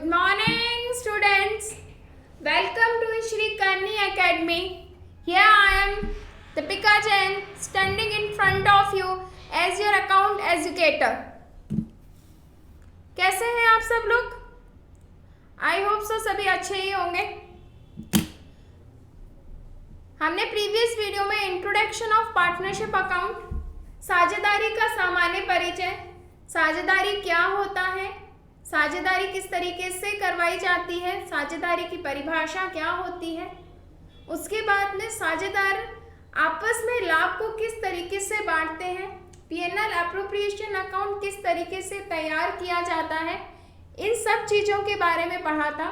morning, students. Welcome to Shri Karni Academy. Here I am, Deepika Jain, standing in front of you as your account educator. कैसे हैं आप सब लोग? I hope so सभी अच्छे ही होंगे. हमने प्रीवियस वीडियो में इंट्रोडक्शन ऑफ पार्टनरशिप अकाउंट, साझेदारी का सामान्य परिचय, साझेदारी क्या होता है, साझेदारी किस तरीके से करवाई जाती है, साझेदारी की परिभाषा क्या होती है, उसके बाद में साझेदार आपस में लाभ को किस तरीके से बांटते हैं, पीएनएल एप्रोप्रिएशन अकाउंट किस तरीके से तैयार किया जाता है, इन सब चीज़ों के बारे में पढ़ा था.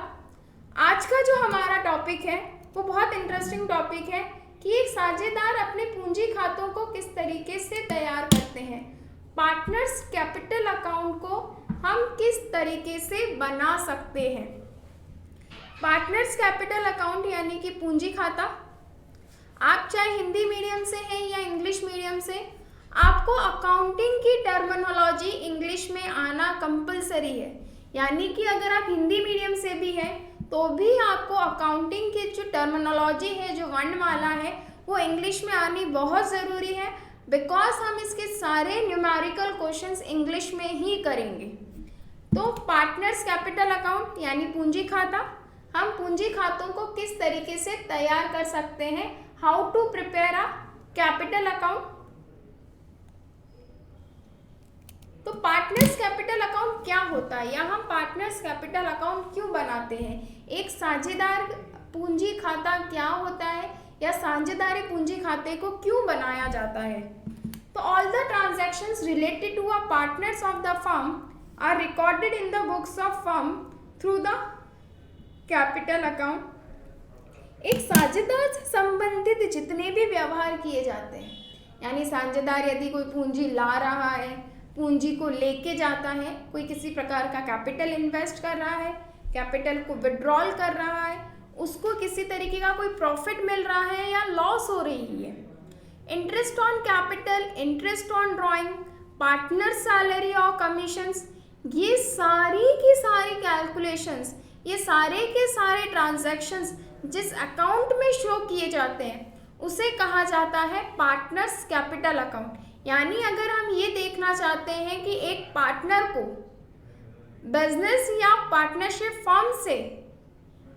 आज का जो हमारा टॉपिक है वो बहुत इंटरेस्टिंग टॉपिक है कि एक साझेदार अपने पूंजी खातों को किस तरीके से तैयार करते हैं. पार्टनर्स कैपिटल अकाउंट को हम किस तरीके से बना सकते हैं. पार्टनर्स कैपिटल अकाउंट यानी कि पूंजी खाता, आप चाहे हिंदी मीडियम से हैं या इंग्लिश मीडियम से, आपको अकाउंटिंग की टर्मिनोलॉजी इंग्लिश में आना कंपलसरी है. यानी कि अगर आप हिंदी मीडियम से भी हैं तो भी आपको अकाउंटिंग की जो टर्मिनोलॉजी है, जो वर्णमाला है, वो इंग्लिश में आनी बहुत ज़रूरी है. बिकॉज हम इसके सारे न्यूमेरिकल क्वेश्चंस इंग्लिश में ही करेंगे. तो पार्टनर्स कैपिटल अकाउंट यानी पूंजी खाता, हम पूंजी खातों को किस तरीके से तैयार कर सकते हैं, how to prepare a capital account. तो पार्टनर्स कैपिटल अकाउंट क्या होता है या हम पार्टनर्स कैपिटल अकाउंट क्यों बनाते हैं, एक साझेदार पूंजी खाता क्या होता है या साझेदारी पूंजी खाते को क्यों बनाया जाता है. तो all the transactions related to a partners of the firm are recorded in the books of firm through the capital account. एक साझेदार से संबंधित जितने भी व्यवहार किए जाते हैं, यानी साझेदार यदि कोई पूंजी ला रहा है, पूंजी को लेके जाता है, कोई किसी प्रकार का कैपिटल इन्वेस्ट कर रहा है, कैपिटल को विड्रॉल कर रहा है, उसको किसी तरीके का कोई प्रॉफिट मिल रहा है या लॉस हो रही है, interest on capital, interest on drawing, partner salary और कमीशंस, ये सारी की सारी कैलकुलेशंस, ये सारे के सारे ट्रांजैक्शंस जिस अकाउंट में शो किए जाते हैं उसे कहा जाता है पार्टनर्स कैपिटल अकाउंट. यानी अगर हम ये देखना चाहते हैं कि एक पार्टनर को बिजनेस या पार्टनरशिप फर्म से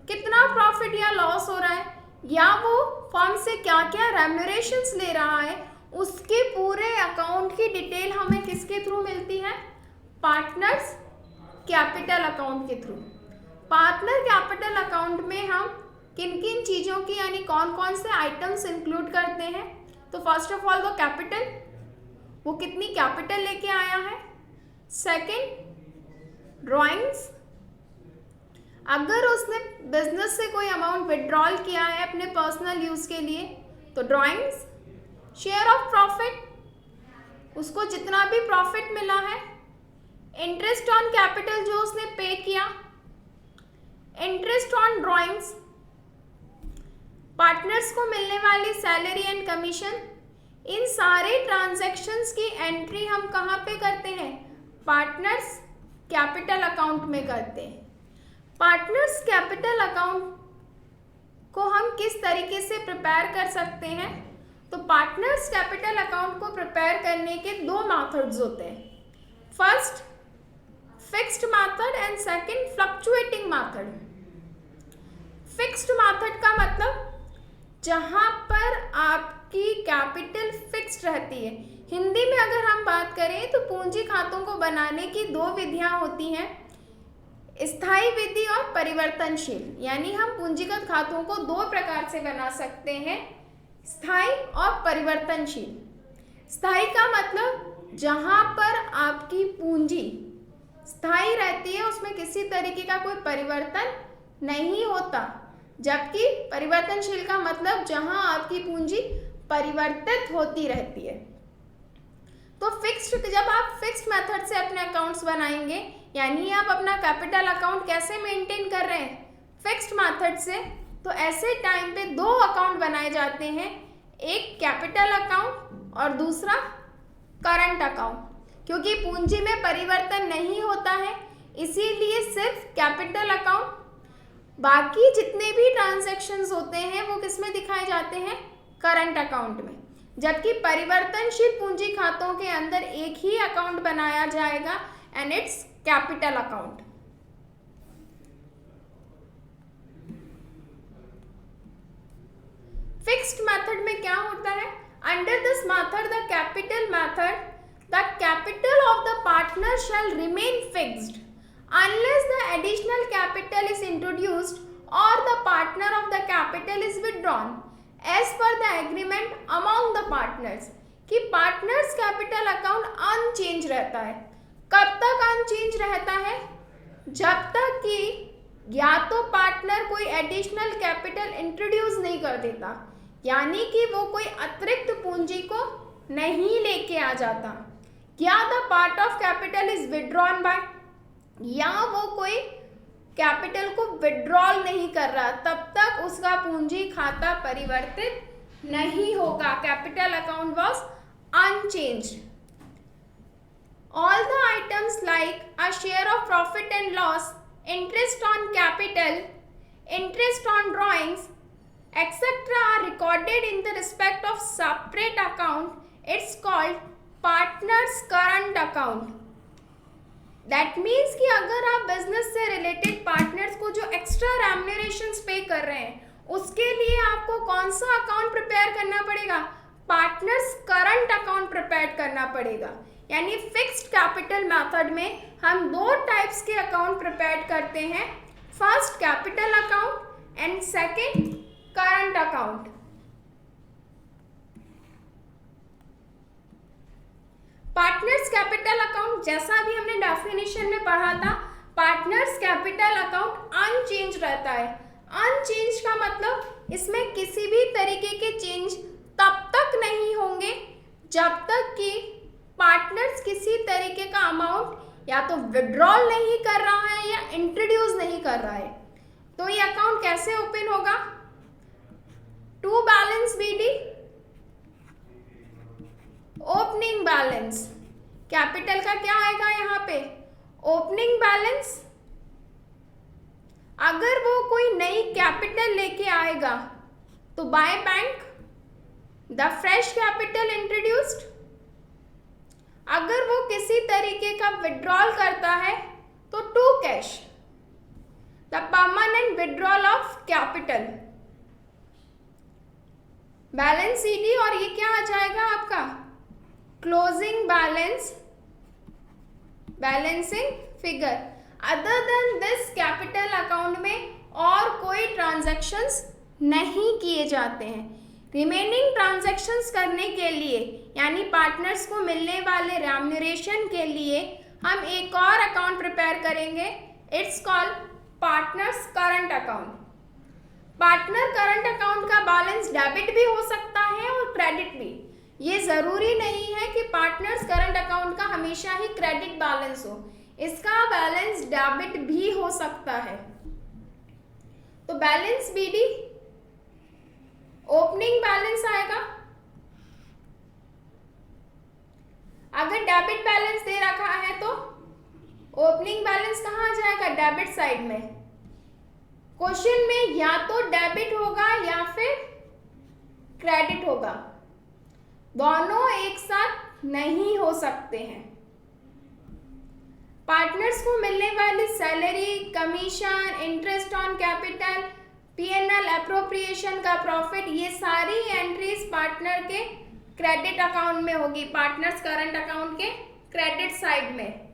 कितना प्रॉफिट या लॉस हो रहा है या वो फर्म से क्या क्या रेम्यूनरेशंस ले रहा है, उसके पूरे अकाउंट की डिटेल हमें किसके थ्रू मिलती है, पार्टनर्स कैपिटल अकाउंट के थ्रू. पार्टनर कैपिटल अकाउंट में हम किन किन चीज़ों की यानी कौन कौन से आइटम्स इंक्लूड करते हैं. तो फर्स्ट ऑफ ऑल वो कैपिटल, वो कितनी कैपिटल लेके आया है. सेकंड ड्राइंग्स, अगर उसने बिजनेस से कोई अमाउंट विड्रॉल किया है अपने पर्सनल यूज़ के लिए तो ड्राइंग्स. शेयर ऑफ प्रॉफिट, उसको जितना भी प्रॉफिट मिला है, इंटरेस्ट ऑन कैपिटल जो उसने पे किया, इंटरेस्ट ऑन ड्राइंग्स, पार्टनर्स को मिलने वाली सैलरी एंड कमीशन. इन सारे ट्रांजैक्शंस की एंट्री हम कहाँ पे करते हैं, पार्टनर्स कैपिटल अकाउंट में करते हैं. पार्टनर्स कैपिटल अकाउंट को हम किस तरीके से प्रिपेयर कर सकते हैं. तो पार्टनर्स कैपिटल अकाउंट को प्रिपेयर करने के दो मेथड्स होते हैं. First fixed method and second fluctuating method. Fixed method का मतलब जहाँ पर आपकी कैपिटल फिक्स्ड रहती है. हिंदी में अगर हम बात करें तो पूंजी खातों को बनाने की दो विधियाँ होती हैं, स्थायी विधि और परिवर्तनशील. यानी हम पूंजीगत खातों को दो प्रकार से बना सकते हैं, स्थायी और परिवर्तनशील. स्थायी का मतलब जहाँ पर आपकी पूंजी स्थायी रहती है, उसमें किसी तरीके का कोई परिवर्तन नहीं होता. जबकि परिवर्तनशील का मतलब जहाँ आपकी पूंजी परिवर्तित होती रहती है. तो फिक्स्ड, जब आप फिक्स्ड मेथड से अपने अकाउंट्स बनाएंगे, यानी आप अपना कैपिटल अकाउंट कैसे मेंटेन कर रहे हैं, फिक्स्ड मेथड से, तो ऐसे टाइम पे दो अकाउंट बनाए जाते हैं, एक कैपिटल अकाउंट और दूसरा करंट अकाउंट. क्योंकि पूंजी में परिवर्तन नहीं होता है इसीलिए सिर्फ कैपिटल अकाउंट, बाकी जितने भी ट्रांजैक्शंस होते हैं वो किस में दिखाए जाते हैं, करंट अकाउंट में। जबकि परिवर्तनशील पूंजी खातों के अंदर एक ही अकाउंट बनाया जाएगा and its capital account. Fixed method में क्या होता है, under this method the capital method the capital of the partner shall remain fixed unless the additional capital is introduced or the partner of the capital is withdrawn as per the agreement among the partners। कि partners capital account unchange रहता है। कब तक unchange रहता है, जब तक कि या तो पार्टनर कोई एडिशनल कैपिटल इंट्रोड्यूस नहीं कर देता, यानी कि वो कोई अतिरिक्त पूंजी को नहीं लेके आ जाता, या the part of capital is withdrawn bye, या वो कोई कैपिटल को विड्रॉल नहीं कर रहा, तब तक उसका पूंजी खाता परिवर्तित नहीं होगा। Capital account was unchanged. All the items like a share of profit and loss, interest on capital, interest on drawings etcetera are recorded in the respect of separate account. It's called partners current account. That means कि अगर आप business से related partners को जो extra रेम्यूनरेशंस पे कर रहे हैं, उसके लिए आपको कौन सा अकाउंट प्रिपेयर करना पड़ेगा, पार्टनर्स करंट अकाउंट प्रिपेयर करना पड़ेगा। यानी फिक्स्ड कैपिटल मेथड में हम दो टाइप्स के अकाउंट प्रिपेयर करते हैं, first capital account and second current account. Partners capital account, जैसा भी हमने डेफिनेशन में पढ़ा था, पार्टनर्स कैपिटल अकाउंट अनचेंज रहता है। अनचेंज का मतलब इसमें किसी भी तरीके के चेंज तब तक नहीं होंगे जब तक कि पार्टनर्स किसी तरीके का अमाउंट या तो विड्रॉल नहीं कर रहा है या इंट्रोड्यूस नहीं कर रहा है। तो ये अकाउंट कैसे ओपन होगा, to balance BD, opening balance. Capital का क्या आएगा यहाँ पे, ओपनिंग बैलेंस। अगर वो कोई नई कैपिटल लेके आएगा तो by bank, the fresh capital introduced. अगर वो किसी तरीके का विड्रॉल करता है तो to cash, the permanent withdrawal of capital. Balance CD, और ये क्या आ जाएगा आपका, closing balance, balancing figure. Other than this capital account में और कोई ट्रांजैक्शंस नहीं किए जाते हैं। रिमेनिंग ट्रांजैक्शंस करने के लिए, यानी पार्टनर्स को मिलने वाले रेम्यूनरेशन के लिए, हम एक और अकाउंट प्रिपेयर करेंगे। It's called partners current account. Partner current account का बैलेंस डेबिट भी हो सकता है और क्रेडिट भी। ये ज़रूरी नहीं है कि पार्टनर्स करंट अकाउंट का हमेशा ही क्रेडिट बैलेंस हो, इसका बैलेंस डेबिट भी हो सकता है। तो बैलेंस बीडी, ओपनिंग बैलेंस आएगा। अगर डेबिट बैलेंस दे रखा है तो ओपनिंग बैलेंस कहाँ आ जाएगा, डेबिट साइड में। क्वेश्चन में या तो डेबिट होगा या फिर क्रेडिट होगा, दोनों एक साथ नहीं हो सकते हैं। पार्टनर्स को मिलने वाली salary, commission, interest on capital, PNL appropriation का प्रॉफिट, ये सारी एंट्रीज पार्टनर के क्रेडिट अकाउंट में होगी, पार्टनर्स करंट अकाउंट के क्रेडिट साइड में।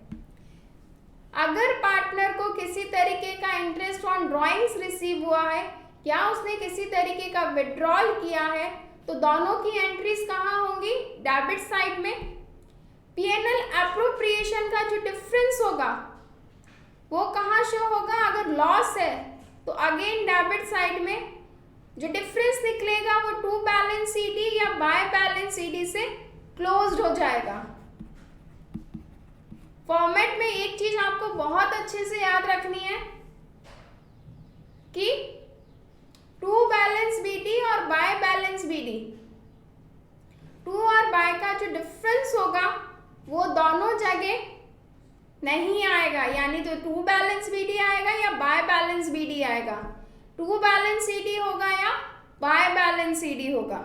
अगर पार्टनर को किसी तरीके का इंटरेस्ट ऑन ड्रॉइंग्स रिसीव हुआ है या उसने किसी तरीके का विड्रॉल किया है तो दोनों की एंट्रीज कहाँ होंगी, डेबिट साइड में। पीएनएल एप्रोप्रिएशन का जो डिफरेंस होगा वो कहाँ शो होगा, अगर लॉस है तो अगेन डेबिट साइड में। जो डिफरेंस निकलेगा वो टू बैलेंस सीडी या बाय बैलेंस सीडी से क्लोज्ड हो जाएगा। फॉर्मेट में एक चीज आपको बहुत अच्छे से याद रखनी है कि टू बैलेंस बीडी और बाय बैलेंस बीडी, टू और बाय का जो डिफरेंस होगा वो दोनों जगह नहीं आएगा, यानी तो टू बैलेंस बीडी आएगा या बाय बैलेंस बीडी आएगा? टू बैलेंस सीडी होगा या बाय बैलेंस सीडी होगा?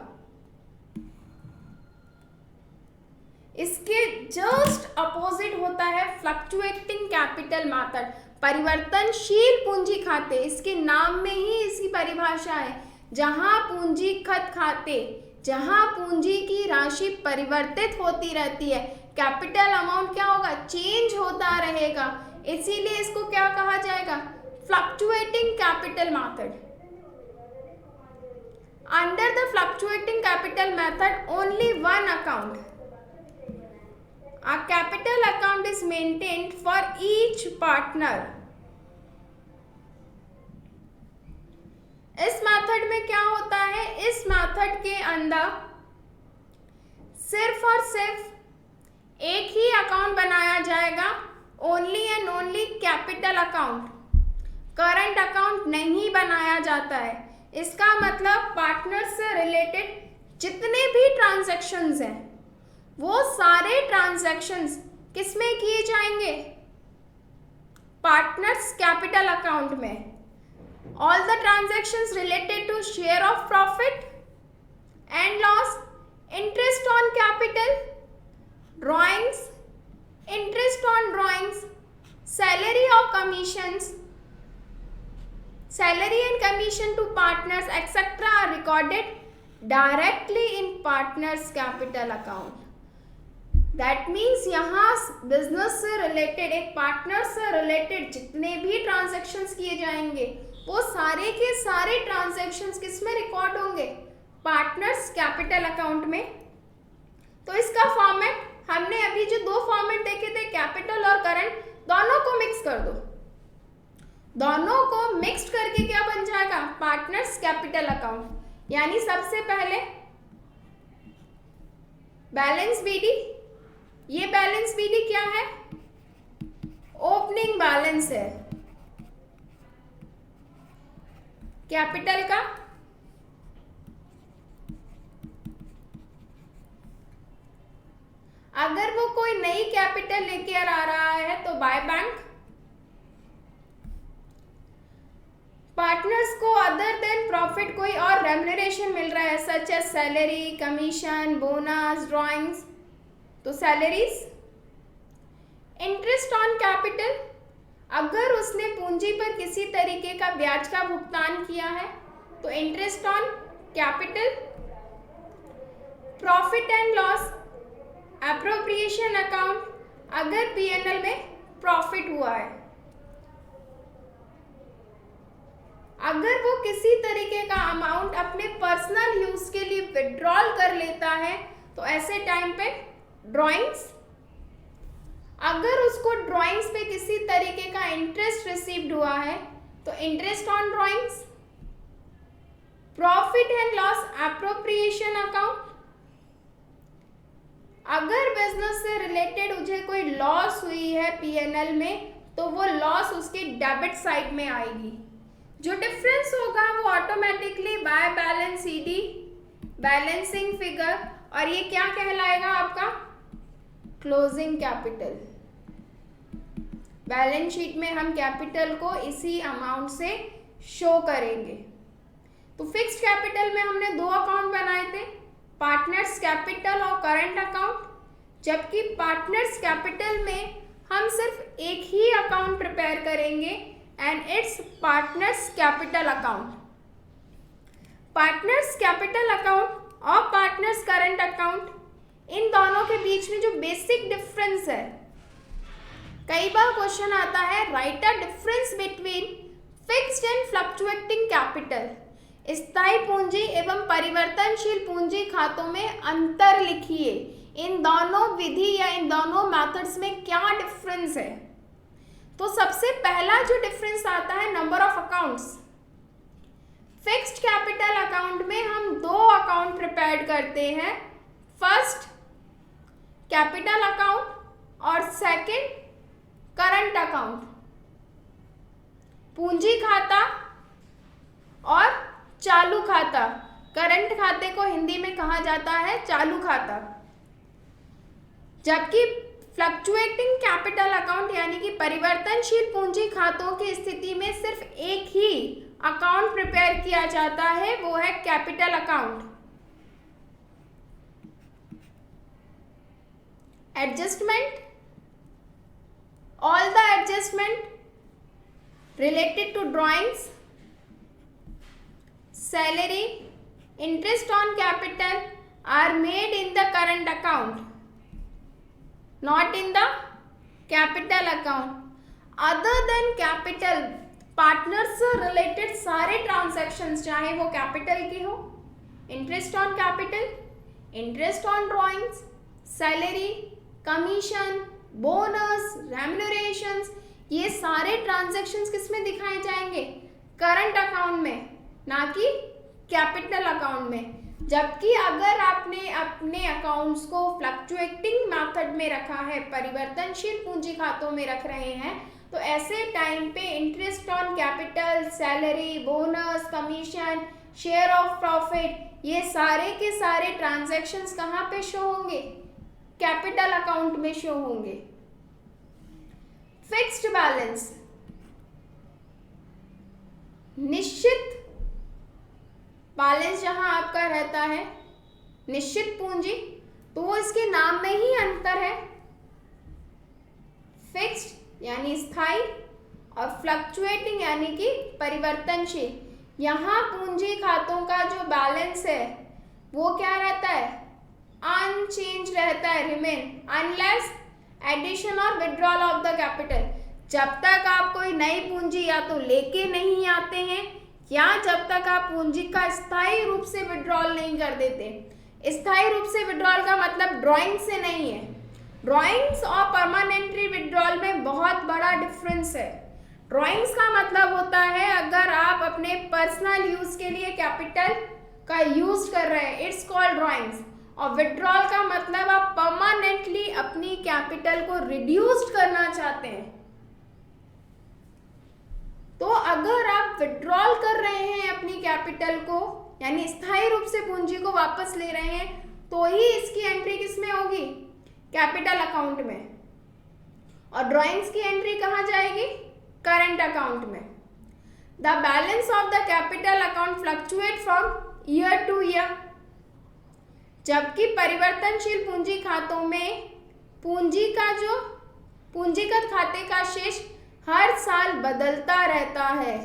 इसके जस्ट अपोजिट होता है फ्लक्चुएटिंग कैपिटल मेथड, परिवर्तनशील पूंजी खाते। इसके नाम में ही इसकी परिभाषा है, जहां पूंजीगत खाते, जहां पूंजी की राशि परिवर्तित होती रहती है, कैपिटल अमाउंट क्या होगा? चेंज होता रहेगा, इसीलिए इसको क्या कहा जाएगा? Fluctuating capital method. Under the fluctuating capital method only one account, a capital account is maintained for each partner। इस मेथड में क्या होता है? इस मेथड के अंदर सिर्फ और सिर्फ एक ही अकाउंट बनाया जाएगा, only and only capital account, current account नहीं बनाया जाता है। इसका मतलब पार्टनर से रिलेटेड जितने भी ट्रांजैक्शंस हैं वो सारे ट्रांजैक्शंस किस में किए जाएंगे? पार्टनर्स कैपिटल अकाउंट में। All the transactions related to share of profit and loss, interest on capital, drawings, interest on drawings, salary और commissions, salary and commission to partners etcetera are recorded directly in partners capital account. That means यहाँ business से related, एक partner से related जितने भी transactions किए जाएंगे वो सारे के सारे ट्रांजैक्शंस किस में रिकॉर्ड होंगे? पार्टनर्स कैपिटल अकाउंट में। तो इसका फॉर्मेट हमने अभी जो दो फॉर्मेट देखे थे, कैपिटल और करंट, दोनों को मिक्स कर दो। दोनों को मिक्स करके क्या बन जाएगा? Partners capital account. यानी सबसे पहले बैलेंस बीडी, ये बैलेंस बीडी क्या है? ओपनिंग बैलेंस है कैपिटल का। अगर वो कोई नई कैपिटल लेके आ रहा है तो बाय बैंक। पार्टनर्स को अदर देन प्रॉफिट कोई और रेम्युनरेशन मिल रहा है, such as salary, commission, bonus, drawings, तो सैलरीज। इंटरेस्ट ऑन कैपिटल, अगर उसने पूंजी पर किसी तरीके का ब्याज का भुगतान किया है तो interest on capital. Profit and loss, appropriation account, अगर पीएनएल में प्रॉफिट हुआ है, अगर वो किसी तरीके का अमाउंट अपने पर्सनल यूज के लिए विड्रॉल कर लेता है तो ऐसे टाइम पे ड्राइंग्स। अगर उसको ड्राइंग्स पे किसी तरीके का इंटरेस्ट रिसीव्ड हुआ है तो interest on drawings. Profit and loss appropriation account, अगर बिजनेस से रिलेटेड मुझे कोई लॉस हुई है पीएनएल में तो वो लॉस उसके डेबिट साइड में आएगी। जो डिफरेंस होगा वो automatically by balance CD, balancing figure, और ये क्या कहलाएगा आपका? Closing capital. बैलेंस शीट में हम कैपिटल को इसी अमाउंट से शो करेंगे। तो फिक्स्ड कैपिटल में हमने दो अकाउंट बनाए थे, पार्टनर्स कैपिटल और करंट अकाउंट, जबकि पार्टनर्स कैपिटल में हम सिर्फ एक ही अकाउंट प्रिपेयर करेंगे and it's partners capital account. Partners capital account और पार्टनर्स करंट अकाउंट, इन दोनों के बीच में जो बेसिक डिफरेंस है, कई बार क्वेश्चन आता है right a difference between fixed and fluctuating capital. स्थायी पूंजी एवं परिवर्तनशील पूंजी खातों में अंतर लिखिए। इन दोनों विधि या इन दोनों मेथड्स में क्या डिफरेंस है? तो सबसे पहला जो डिफरेंस आता है number of accounts. Fixed capital account में हम दो अकाउंट प्रिपेयर करते हैं, फर्स्ट कैपिटल अकाउंट और सेकंड करंट अकाउंट। पूंजी खाता और चालू खाता, करंट खाते को हिंदी में कहा जाता है चालू खाता। जबकि फ्लक्चुएटिंग कैपिटल अकाउंट यानी कि परिवर्तनशील पूंजी खातों की स्थिति में सिर्फ एक ही अकाउंट प्रिपेयर किया जाता है, वो है capital account. Adjustment, all the adjustment related to drawings, salary, interest on capital are made in the current account, not in the capital account. Other than capital, partners से रिलेटेड सारे transactions चाहे वो capital के हो, interest on capital, interest on drawings, salary, commission, bonus, remunerations, ये सारे transactions किस में दिखाए जाएंगे? करंट अकाउंट में, ना कि कैपिटल अकाउंट में। जबकि अगर आपने अपने अकाउंट्स को फ्लक्चुएटिंग मेथड में रखा है, परिवर्तनशील पूंजी खातों में रख रहे हैं, तो ऐसे टाइम पे interest on capital, salary, bonus, commission, share of profit, ये सारे के सारे ट्रांजैक्शंस कहाँ पे शो होंगे? कैपिटल अकाउंट में शो होंगे। फिक्स्ड बैलेंस, निश्चित बैलेंस जहां आपका रहता है, निश्चित पूंजी, तो वो इसके नाम में ही अंतर है। फिक्स्ड यानी स्थायी और फ्लक्चुएटिंग यानी कि परिवर्तनशील। यहाँ पूंजी खातों का जो बैलेंस है वो क्या रहता है? अनचेंज रहता है, रिमेन, अनलेस एडिशन और विड्रॉल ऑफ द कैपिटल। जब तक आप कोई नई पूंजी या तो लेके नहीं आते हैं या जब तक आप पूंजी का स्थायी रूप से विड्रॉल नहीं कर देते। स्थायी रूप से विड्रॉल का मतलब ड्राइंग से नहीं है। ड्राइंग्स और परमानेंटली विड्रॉल में बहुत बड़ा डिफरेंस है। ड्राइंग्स का मतलब होता है अगर आप अपने पर्सनल यूज के लिए कैपिटल का यूज कर रहे हैं, इट्स कॉल्ड ड्राइंग्स। और विड्रॉल का मतलब आप परमानेंटली अपनी कैपिटल को रिड्यूस्ड करना चाहते हैं। तो अगर आप विड्रॉल कर रहे हैं अपनी कैपिटल को, यानी स्थायी रूप से पूंजी को वापस ले रहे हैं, तो ही इसकी एंट्री किस में होगी? कैपिटल अकाउंट में। और ड्राइंग्स की एंट्री कहाँ जाएगी? करंट अकाउंट में। The balance of the capital account fluctuate from year two year. जबकि परिवर्तनशील पूंजी खातों में पूंजीगत खाते का शेष हर साल बदलता रहता है,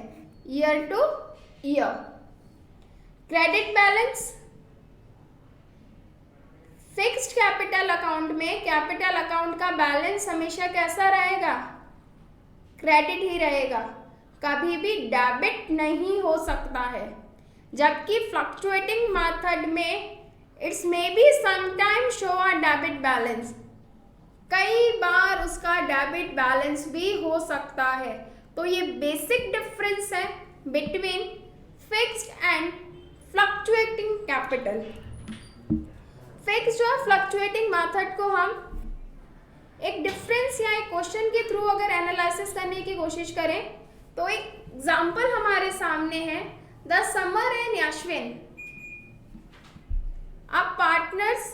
year two year. Credit balance, fixed capital account में कैपिटल अकाउंट का बैलेंस हमेशा कैसा रहेगा? क्रेडिट ही रहेगा, कभी भी डेबिट नहीं हो सकता है। जबकि फ्लक्चुएटिंग मेथड में it's may be sometimes show a debit balance, कई बार उसका डेबिट बैलेंस भी हो सकता है। तो ये बेसिक डिफरेंस है between fixed and fluctuating capital. Fixed और फ्लक्चुएटिंग मेथड को हम एक डिफरेंस या एक क्वेश्चन के थ्रू अगर एनालिसिस करने की कोशिश करें तो एक एग्जांपल हमारे सामने है, the summer and Ashwin are partners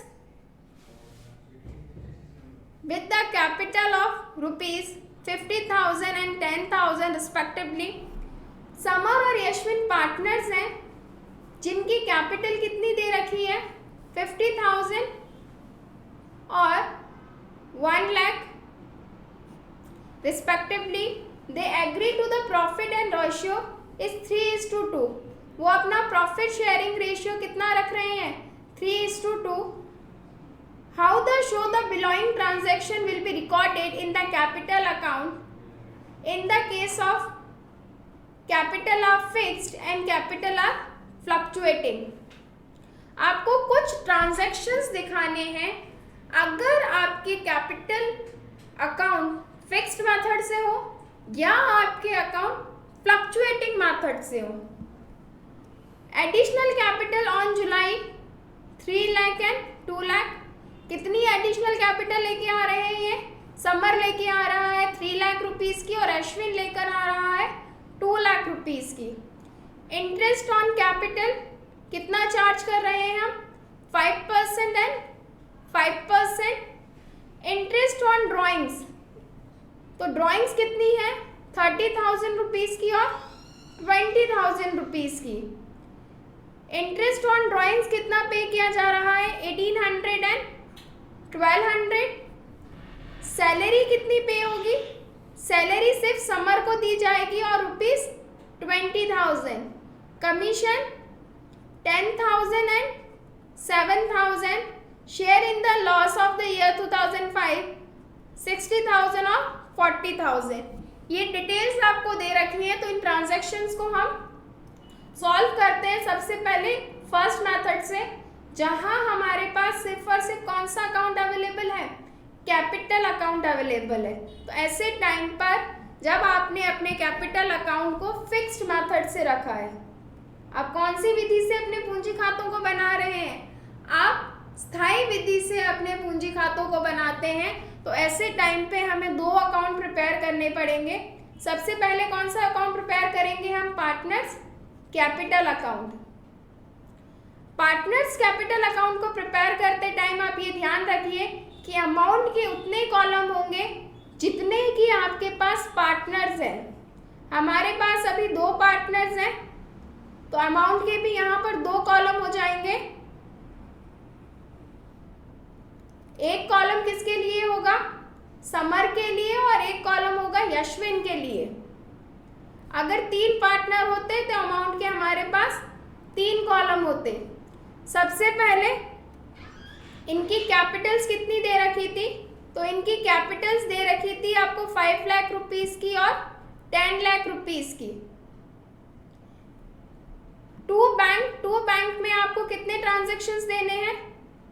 with the capital of rupees 50,000 and 10,000 respectively। Summer और यशविन पार्टनर्स हैं जिनकी कैपिटल कितनी दे रखी है? 50,000 और 1 lakh respectively. They agree to the profit and ratio is 3:2। वो अपना प्रॉफिट शेयरिंग रेशियो कितना रख रहे हैं? 3:2। How the show the below transaction will be recorded in the capital account in the case of capital are fixed and capital are fluctuating। आपको कुछ transactions दिखाने हैं। अगर आपके कैपिटल अकाउंट फिक्स्ड मेथड से हो या आपके अकाउंट फ्लक्चुएटिंग मेथड से हो। Additional capital on July 3 lakh and 2 lakh. कितनी एडिशनल कैपिटल लेके आ रहे हैं ये? समर लेके आ रहा है 3 लाख रुपीस की और अश्विन लेकर आ रहा है 2 लाख रुपीस की। इंटरेस्ट ऑन कैपिटल कितना चार्ज कर रहे हैं हम? 5% एंड 5%। इंटरेस्ट ऑन ड्राइंग्स, तो ड्राइंग्स कितनी है 30,000 रुपीज़ की और 20,000 रुपीज़ की। इंटरेस्ट ऑन ड्राइंग्स कितना पे किया जा रहा है 1800 एंड 1200। सैलरी कितनी पे होगी, सैलरी सिर्फ समर को दी जाएगी और rupees 20,000। Commission 10,000 and 7,000। Share in the loss of the year 2005 60,000 और 40,000। ये डिटेल्स आपको दे रखी है। तो इन ट्रांजैक्शंस को हम सॉल्व करते हैं सबसे पहले फर्स्ट मेथड से, जहां हमारे पास सिर्फ और सिर्फ कौन सा अकाउंट अवेलेबल है, कैपिटल अकाउंट अवेलेबल है। तो ऐसे टाइम पर जब आपने अपने कैपिटल अकाउंट को फिक्स्ड मेथड से रखा है, आप कौन सी विधि से अपने पूंजी खातों को बना रहे हैं, आप स्थायी विधि से अपने पूंजी खातों को बनाते हैं। तो ऐसे टाइम पे हमें दो अकाउंट प्रिपेयर करने पड़ेंगे। सबसे पहले कौन सा अकाउंट प्रिपेयर करेंगे हम, partners capital account. Partners capital account को प्रिपेयर करते टाइम आप ये ध्यान रखिए कि अमाउंट के उतने कॉलम होंगे जितने कि आपके पास पार्टनर्स हैं। हमारे पास अभी 2 पार्टनर्स हैं, तो अमाउंट के भी यहाँ पर 2 कॉलम हो जाएंगे। एक कॉलम किसके लिए होगा, समर के लिए, और एक कॉलम होगा यशविन के लिए। अगर 3 पार्टनर होते तो अमाउंट के हमारे पास 3 कॉलम होते। सबसे पहले इनकी कैपिटल्स कितनी दे रखी थी, तो इनकी कैपिटल्स दे रखी थी आपको 5 लाख रुपीस की और 10 लाख रुपीस की। टू बैंक में आपको कितने ट्रांजेक्शन्स देने हैं,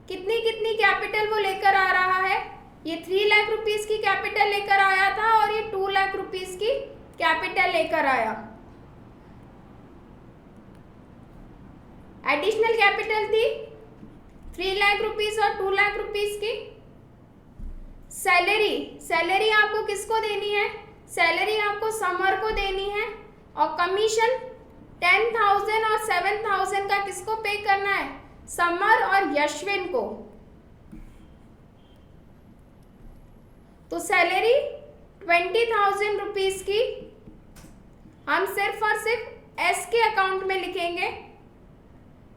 कितनी कितनी कैपिटल वो लेकर आ रहा है। ये 3 लाख रुपीस की कैपिटल लेकर आया था और ये 2 लाख रुपीस की कैपिटल लेकर आया। एडिशनल कैपिटल थी 3 लाख रुपीस और 2 लाख रुपीस की। सैलरी आपको किसको देनी है, सैलरी आपको समर को देनी है। और कमीशन 10,000 और 7,000 का किसको पे करना है, समर और यशविन को। तो सैलरी 20,000 रुपीस की हम सिर्फ और सिर्फ एस के अकाउंट में लिखेंगे,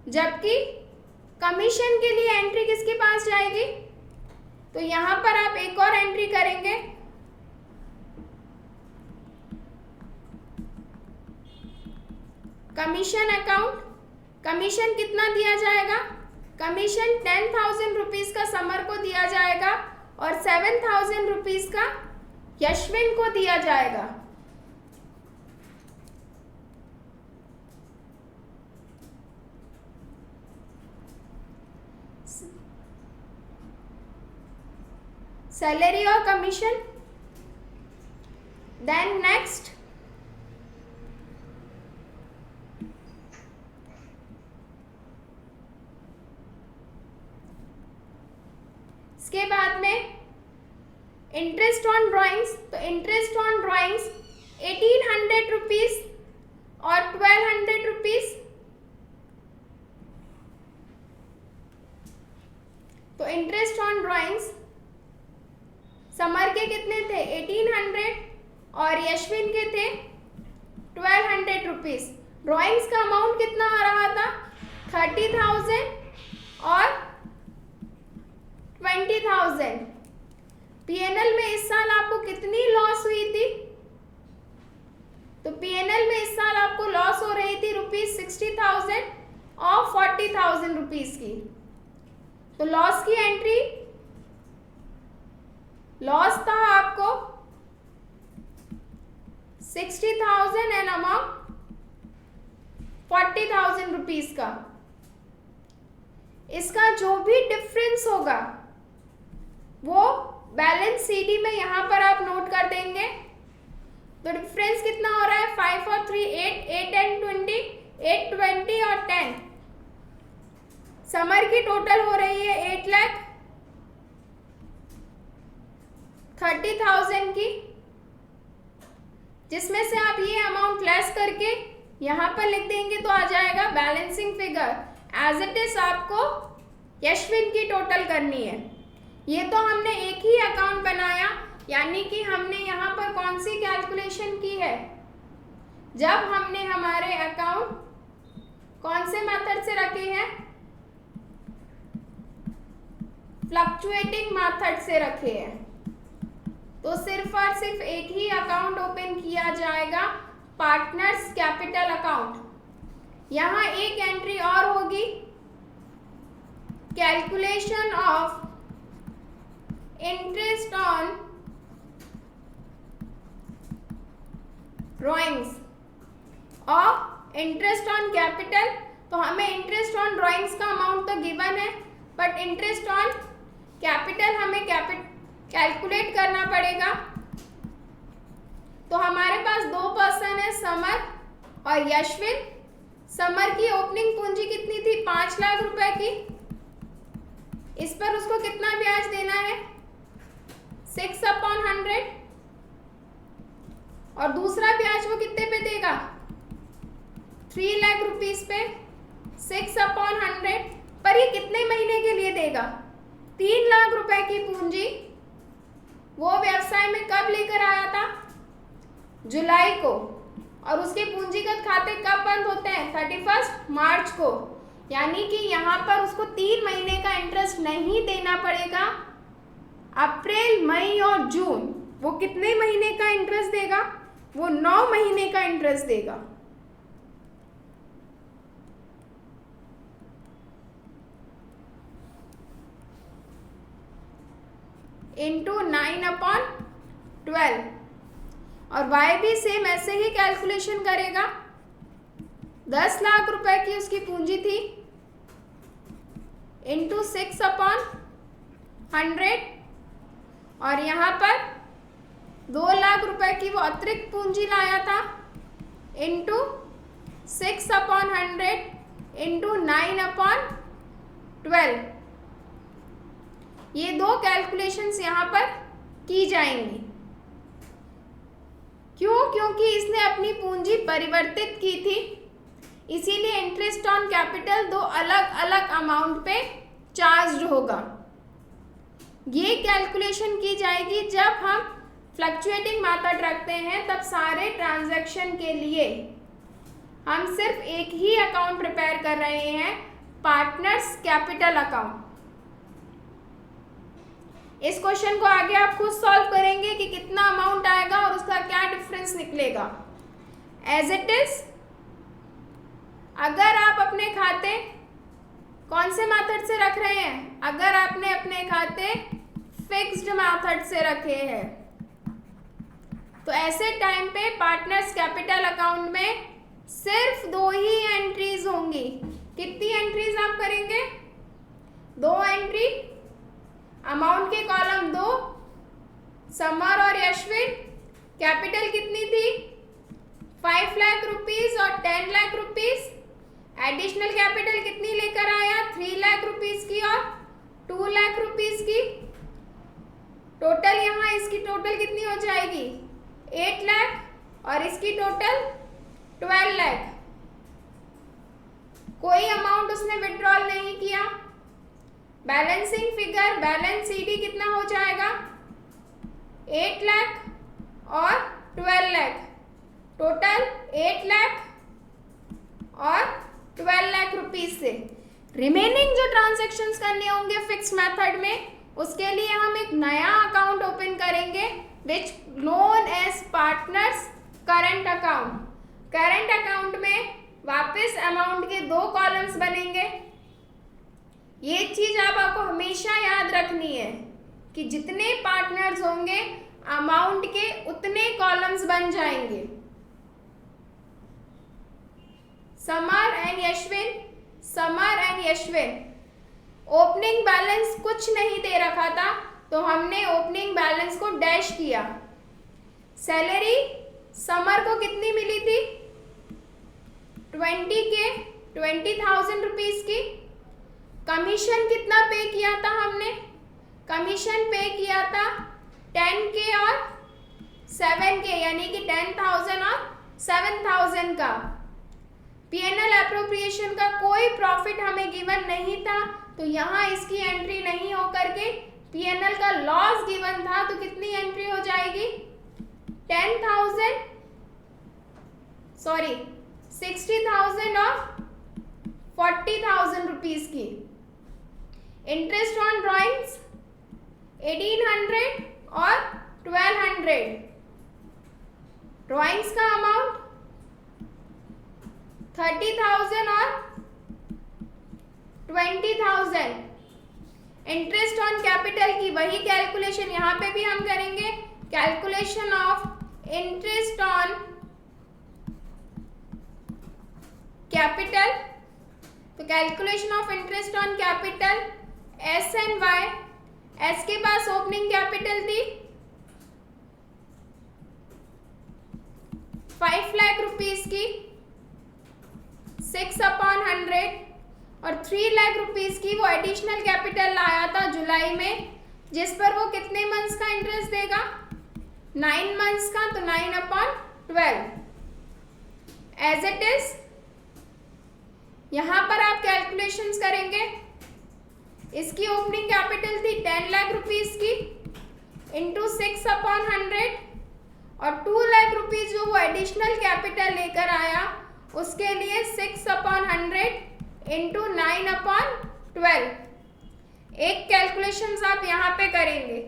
जबकि कमीशन के लिए एंट्री किसके पास जाएगी, तो यहां पर आप एक और एंट्री करेंगे, कमीशन अकाउंट। कमीशन कितना दिया जाएगा, कमीशन 10,000 रुपीस का समर को दिया जाएगा और 7,000 रुपीस का यशविन को दिया जाएगा। सैलरी और कमीशन। देन नेक्स्ट इसके बाद में इंटरेस्ट ऑन ड्राइंग्स। तो इंटरेस्ट ऑन ड्राइंग्स 1800 रुपीज और 1200 रुपीज। तो इंटरेस्ट ऑन ड्राइंग्स समर के कितने थे 1800 और यशविन के थे 1200 रुपीज। ड्राइंग्स का अमाउंट कितना आ रहा था 30,000 और 20,000। पीएनएल में इस साल आपको कितनी लॉस हुई थी, तो पीएनएल में इस साल आपको लॉस हो रही थी रुपीज 60,000 और 40,000 रुपीज की। तो लॉस की एंट्री, लॉस था आपको 60,000 एंड अमाउंट 40,000 रुपीज का। इसका जो भी डिफरेंस होगा वो बैलेंस सीडी में यहां पर आप नोट कर देंगे। तो डिफरेंस कितना हो रहा है 5 और 3 8, 8 एंड 20, 8, 20 और 10। समर की टोटल हो रही है 8,30,000 की, जिसमें से आप ये अमाउंट लेस करके यहां पर लिख देंगे तो आ जाएगा balancing figure. As it is आपको यशविन की टोटल करनी है। ये तो हमने एक ही अकाउंट बनाया, यानी कि हमने यहाँ पर कौन सी कैलकुलेशन की है, जब हमने हमारे अकाउंट कौन से मेथड से रखे हैं, फ्लक्चुएटिंग मेथड से रखे हैं। तो सिर्फ और सिर्फ एक ही अकाउंट ओपन किया जाएगा, पार्टनर्स कैपिटल अकाउंट। यहाँ एक एंट्री और होगी, calculation of interest on drawings of interest on capital. तो हमें इंटरेस्ट ऑन ड्रॉइंग्स का अमाउंट तो गिवन है, बट इंटरेस्ट ऑन कैपिटल हमें कैलकुलेट करना पड़ेगा। तो हमारे पास दो पर्सन है, समर और यशविन। समर की ओपनिंग पूंजी कितनी थी, 5 लाख रुपए की। इस पर उसको कितना ब्याज देना है, 6/100। और दूसरा ब्याज वो कितने पे देगा, 3 लाख रुपीस पे, 6/100। पर ये कितने महीने के लिए देगा, 3 लाख रुपए की पूंजी वो व्यवसाय में कब लेकर आया था, जुलाई को। और उसके पूंजीगत खाते कब बंद होते हैं, 31 मार्च को। यानी कि यहाँ पर उसको 3 महीने का इंटरेस्ट नहीं देना पड़ेगा। अप्रैल, मई और जून वो कितने महीने का इंटरेस्ट देगा, वो 9 महीने का इंटरेस्ट देगा। इंटू 9/12। और y भी सेम ऐसे ही कैलकुलेशन करेगा। 10 लाख रुपए की उसकी पूंजी थी, इंटू 6/100। और यहाँ पर 2 लाख रुपए की वो अतिरिक्त पूंजी लाया था, इंटू 6/100 इंटू 9/12। ये दो कैलकुलेशंस यहाँ पर की जाएंगी। क्यों, क्योंकि इसने अपनी पूंजी परिवर्तित की थी, इसीलिए इंटरेस्ट ऑन कैपिटल दो अलग अलग अमाउंट पे चार्ज होगा। ये कैलकुलेशन की जाएगी जब हम फ्लक्चुएटिंग मेथड रखते हैं, तब सारे ट्रांजैक्शन के लिए हम सिर्फ एक ही अकाउंट प्रिपेयर कर रहे हैं, पार्टनर्स कैपिटल अकाउंट। इस क्वेश्चन को आगे आप खुद सॉल्व करेंगे कि कितना अमाउंट आएगा और उसका क्या डिफरेंस निकलेगा। एज इट इज, अगर आप अपने खाते कौन से मेथड से रख रहे हैं, अगर आपने अपने खाते फिक्स्ड मेथड से रखे हैं, तो ऐसे टाइम पे पार्टनर्स कैपिटल अकाउंट में सिर्फ 2 ही एंट्रीज होंगी। कितनी एंट्रीज आप करेंगे, 2 एंट्री। अमाउंट के कॉलम 2, समर और यशविन। कैपिटल कितनी थी, 5 लाख रुपीज और 10 लाख रुपीज। एडिशनल कैपिटल कितनी लेकर आया, 3 लाख रुपीज की और 2 लाख रुपीज की। टोटल यहाँ इसकी टोटल कितनी हो जाएगी, 8 लाख और इसकी टोटल 12 लाख। कोई अमाउंट उसने विड्रॉल नहीं किया। बैलेंसिंग फिगर, बैलेंस सीडी कितना हो जाएगा, 8 लाख और 12 लाख। टोटल 8 लाख और 12 लाख रुपीज से रिमेनिंग जो ट्रांजैक्शंस करने होंगे फिक्स मेथड में, उसके लिए हम एक नया अकाउंट ओपन करेंगे which known as partners current account. Current account में वापस अमाउंट के 2 कॉलम्स बनेंगे। ये चीज आपको हमेशा याद रखनी है कि जितने पार्टनर्स होंगे अमाउंट के उतने कॉलम्स बन जाएंगे। Samar and Yashvin, Samar and Yashvin. Opening balance कुछ नहीं दे रखा था, तो हमने ओपनिंग बैलेंस को डैश किया। सैलरी समर को कितनी मिली थी, 20,000 रुपीज की। कमीशन कितना पे किया था हमने, कमीशन पे किया था 10K और 7K, यानी कि 10,000 और 7,000 का। P&L एप्रोप्रिएशन का कोई प्रॉफिट हमें गिवन नहीं था, तो यहाँ इसकी एंट्री नहीं हो करके P&L का लॉस गिवन था तो कितनी एंट्री हो जाएगी? 60,000 और 40,000 रुपीज की। इंटरेस्ट ऑन ड्रॉइंग्स 1800 और 1200। ड्रॉइंग्स का अमाउंट 30,000 और 20,000। इंटरेस्ट ऑन कैपिटल की वही कैलकुलेशन यहाँ पे भी हम करेंगे। Calculation of interest on capital, तो calculation of interest on capital S and Y. S के पास ओपनिंग कैपिटल थी 5 लाख रुपीज की, 6/100 और 3 लाख रुपीज की वो एडिशनल कैपिटल लाया था जुलाई में, जिस पर वो कितने मंथ्स का इंटरेस्ट देगा? 9 मंथ्स का, तो 9/12 एज इट इज। यहां पर आप कैलकुलेशंस करेंगे। इसकी ओपनिंग कैपिटल थी 10 लाख रुपीज की इंटू 6/100 और 2 लाख रुपीज जो वो एडिशनल कैपिटल लेकर आया उसके लिए 6/100 इंटू 9/12। एक कैलकुलेशंस आप यहाँ पे करेंगे।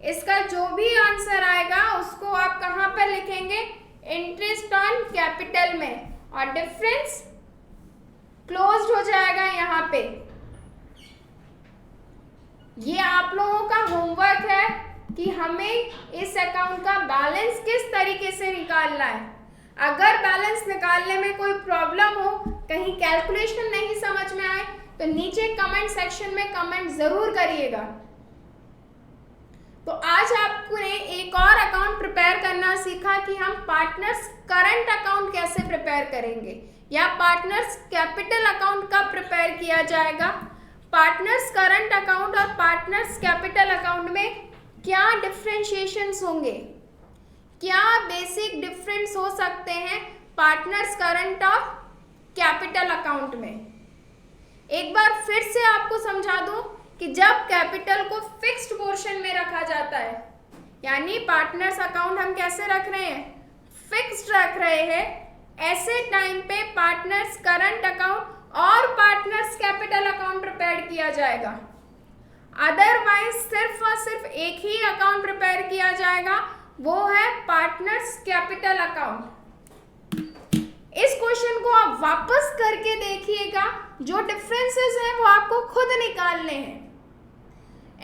इसका जो भी आंसर आएगा उसको आप कहाँ पर लिखेंगे? इंटरेस्ट ऑन कैपिटल में, और डिफरेंस क्लोज्ड हो जाएगा यहाँ पे। ये आप लोगों का होमवर्क है कि हमें इस अकाउंट का बैलेंस किस तरीके से निकालना है। अगर बैलेंस निकालने में कोई प्रॉब्लम हो, कहीं कैलकुलेशन नहीं समझ में आए, तो नीचे कमेंट सेक्शन में कमेंट जरूर करिएगा। तो आज आपने एक और अकाउंट प्रिपेयर करना सीखा कि हम पार्टनर्स करंट अकाउंट कैसे प्रिपेयर करेंगे, या पार्टनर्स कैपिटल अकाउंट कब प्रिपेयर किया जाएगा। पार्टनर्स करंट अकाउंट और पार्टनर्स कैपिटल अकाउंट में क्या डिफरेंशिएशंस होंगे, क्या बेसिक डिफरेंस हो सकते हैं पार्टनर्स करंट और कैपिटल अकाउंट में। एक बार फिर से आपको समझा दूं कि जब कैपिटल को फिक्स्ड पोर्शन में रखा जाता है, यानी पार्टनर्स अकाउंट हम कैसे रख रहे हैं? फिक्स्ड रख रहे हैं, ऐसे टाइम पे पार्टनर्स करंट अकाउंट और पार्टनर्स कैपिटल अकाउंट प्रिपेयर किया जाएगा। अदरवाइज सिर्फ और सिर्फ एक ही अकाउंट प्रिपेयर किया जाएगा, वो है पार्टनर्स कैपिटल अकाउंट। इस क्वेश्चन को आप वापस करके देखिएगा, जो डिफरेंसेस हैं वो आपको खुद निकालने हैं।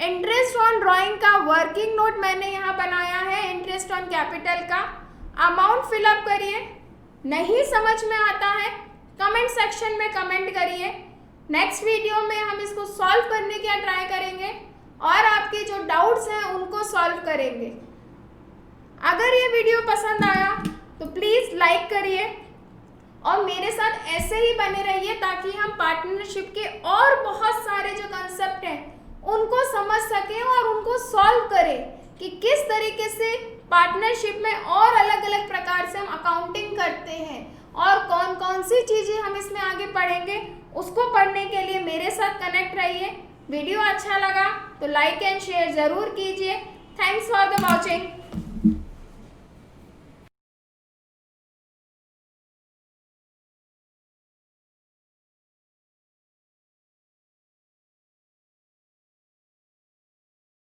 इंटरेस्ट ऑन ड्राइंग का वर्किंग नोट मैंने यहाँ बनाया है, इंटरेस्ट ऑन कैपिटल का। अमाउंट फिलअप करिए, नहीं समझ में आता है कमेंट सेक्शन में कमेंट करिए। नेक्स्ट वीडियो में हम इसको सॉल्व करने का ट्राई करेंगे और आपके जो डाउट्स हैं उनको सॉल्व करेंगे। अगर ये वीडियो पसंद आया तो प्लीज़ लाइक करिए और मेरे साथ ऐसे ही बने रहिए, ताकि हम पार्टनरशिप के और बहुत सारे जो कंसेप्ट हैं उनको समझ सकें और उनको सॉल्व करें कि किस तरीके से पार्टनरशिप में और अलग अलग प्रकार से हम अकाउंटिंग करते हैं और कौन कौन सी चीज़ें हम इसमें आगे पढ़ेंगे। उसको पढ़ने के लिए मेरे साथ कनेक्ट रहिए। वीडियो अच्छा लगा तो लाइक एंड शेयर ज़रूर कीजिए। Thanks for the watching.